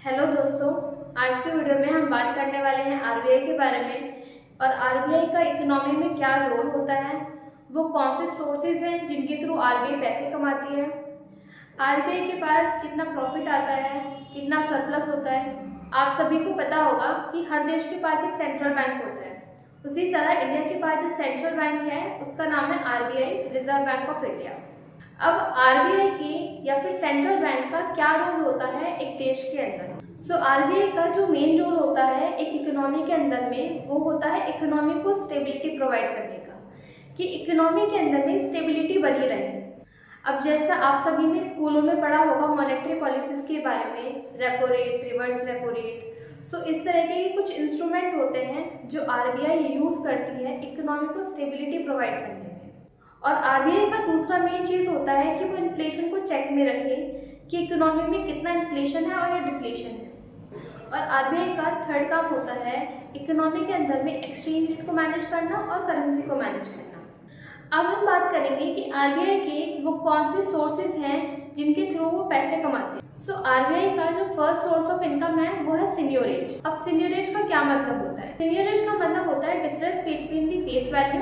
Hello दोस्तों, आज के वीडियो में हम बात करने वाले हैं आरबीआई के बारे में। और आरबीआई का इकोनॉमी में क्या रोल होता है, वो कौन से सोर्सेज हैं जिनके थ्रू आरबीआई पैसे कमाती है, आरबीआई के पास कितना प्रॉफिट आता है, कितना सरप्लस होता है। आप सभी को पता होगा कि हर देश के पास एक सेंट्रल बैंक होता है। उसी तरह इंडिया के पास जो सेंट्रल बैंक है उसका नाम है RBI, reserve bank of India. अब आरबीआई की या फिर सेंट्रल बैंक का क्या रोल होता है एक देश के अंदर। आरबीआई का जो मेन रोल होता है एक इकोनॉमी के अंदर में, वो होता है इकोनॉमी को स्टेबिलिटी प्रोवाइड करने का, कि इकोनॉमी के अंदर में स्टेबिलिटी बनी रहे। अब जैसा आप सभी ने स्कूलों में पढ़ा होगा मॉनेटरी पॉलिसीज के बारे में, repo rate, reverse repo rate. इस तरह के कुछ इंस्ट्रूमेंट होते हैं जो आरबीआई यूज़ करती है इकोनॉमी को स्टेबिलिटी प्रोवाइड करने में। और आरबीआई का दूसरा मेन चीज़ होता है कि वो इन्फ्लेशन को चेक में रखे कि इकोनॉमी में कितना इन्फ्लेशन है और या डिफ्लेशन है। और आरबीआई का थर्ड काम होता है इकोनॉमी के अंदर में एक्सचेंज रेट को मैनेज करना और करेंसी को मैनेज करना। अब हम बात करेंगे कि आरबीआई के वो कौन से सोर्सेज हैं जिनके थ्रू वो पैसे कमाते हैं। आरबीआई का जो फर्स्ट सोर्स ऑफ इनकम है वो है सीनियरेज। अब सीनियरेज का क्या मतलब होता है? सीनियरेज का मतलब होता है difference between the face value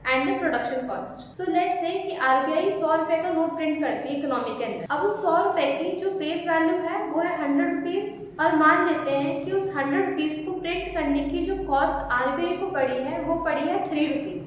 and the production cost. Let's say कि आरबीआई 100 रुपए का नोट प्रिंट करती है इकोनॉमी के अंदर। अब उस 100 रुपए की जो फेस वैल्यू है वो है 100 रुपीज, और मान लेते हैं कि उस 100 रुपीज को प्रिंट करने की जो कॉस्ट आरबीआई को पड़ी है वो पड़ी है 3 रुपीज।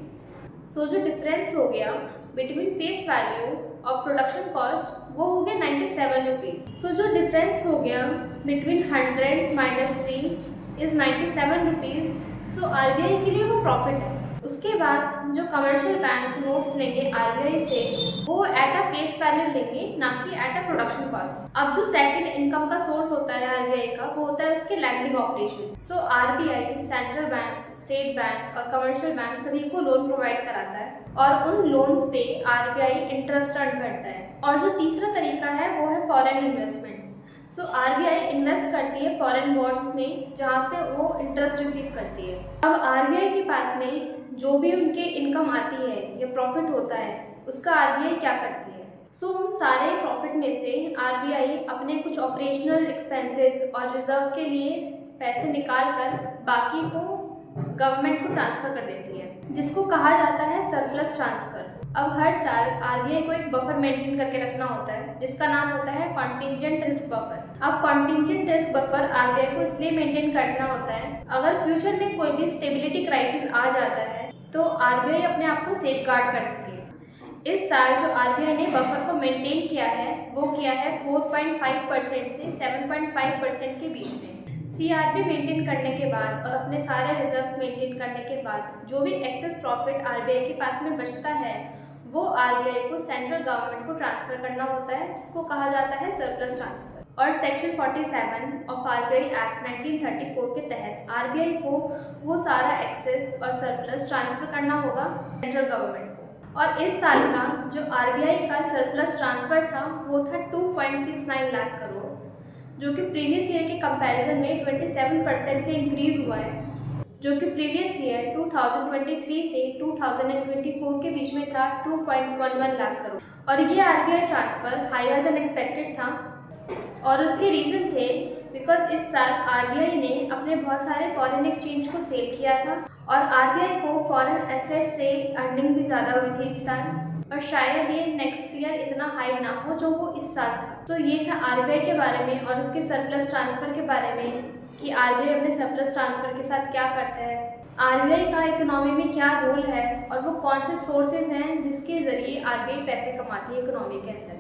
जो डिफरेंस हो गया बिटवीन फेस वैल्यू और प्रोडक्शन कॉस्ट वो हो गया 97 रुपीज। जो डिफरेंस हो गया between 100 minus 3 is 97 rupees. RBI के लिए वो प्रॉफिट है। उसके बाद जो कमर्शियल बैंक नोट्स लेंगे आरबीआई से वो एट अ फेस वैल्यू लेंगे, ना कि एट अ प्रोडक्शन कॉस्ट। अब जो सेकंड इनकम का सोर्स होता है आरबीआई का वो होता है उसके lending operation. RBI central bank, state bank और कमर्शियल बैंक सभी को लोन प्रोवाइड कराता है और उन लोन्स पे आरबीआई इंटरेस्ट अर्न करता है। और जो तीसरा तरीका है वो है फॉरेन इन्वेस्टमेंट्स। आरबीआई इन्वेस्ट करती है फॉरेन बॉन्ड्स में जहाँ से वो इंटरेस्ट रिसीव करती है। अब आरबीआई के पास में जो भी उनके इनकम आती है या प्रॉफिट होता है उसका आरबीआई क्या करती है? उन सारे प्रॉफिट में से आरबीआई अपने कुछ ऑपरेशनल एक्सपेंसेस और रिजर्व के लिए पैसे निकाल कर बाकी को गवर्नमेंट को ट्रांसफ़र कर देती है, जिसको कहा जाता है सरप्लस ट्रांसफ़र। अब हर साल आरबीआई को एक बफर मेंटेन करके रखना होता है जिसका नाम होता है कॉन्टिंजेंट रिस्क बफर। अब कॉन्टिंजेंट रिस्क बफर आरबीआई को इसलिए मेंटेन करना होता है अगर फ्यूचर में कोई भी स्टेबिलिटी क्राइसिस आ जाता है तो आरबीआई अपने आप को सेफ गार्ड कर सके। इस साल जो आरबीआई ने बफर को मेंटेन किया है वो किया है 4.5% से 7.5% के बीच में। सीआरपी मेंटेन करने के बाद और अपने सारे रिजर्व्स मेंटेन करने के बाद जो भी एक्सेस प्रॉफिट आरबीआई के पास में बचता है वो आरबीआई को सेंट्रल गवर्नमेंट को ट्रांसफ़र करना होता है, जिसको कहा जाता है सरप्लस ट्रांसफ़र। और सेक्शन 47 ऑफ आरबीआई एक्ट 1934 के तहत आरबीआई को वो सारा एक्सेस और सरप्लस ट्रांसफ़र करना होगा सेंट्रल गवर्नमेंट को। और इस साल का जो आरबीआई का सरप्लस ट्रांसफ़र था वो था 2.69 लाख करोड़, जो कि प्रीवियस ईयर के कंपैरिजन में 27% से इंक्रीज़ हुआ है, जो कि प्रीवियस ईयर 2023 से 2024 के बीच में था 2.11 लाख करोड़। और ये RBI transfer higher than expected था और उसके रीज़न थे बिकॉज इस साल आरबीआई ने अपने बहुत सारे फॉरेन एक्सचेंज को सेल किया था और आरबीआई को फॉरेन एसेट से अर्निंग भी ज़्यादा हुई थी इस साल, और शायद ये नेक्स्ट ईयर इतना हाई ना हो जो वो इस साल था। ये था आरबीआई के बारे में और उसके सरप्लस ट्रांसफ़र के बारे में कि आरबीआई अपने सरप्लस ट्रांसफ़र के साथ क्या करता है, आरबीआई का इकोनॉमी में क्या रोल है और वो कौन से सोर्सेज हैं जिसके ज़रिए आरबीआई पैसे कमाती है इकोनॉमी के अंदर।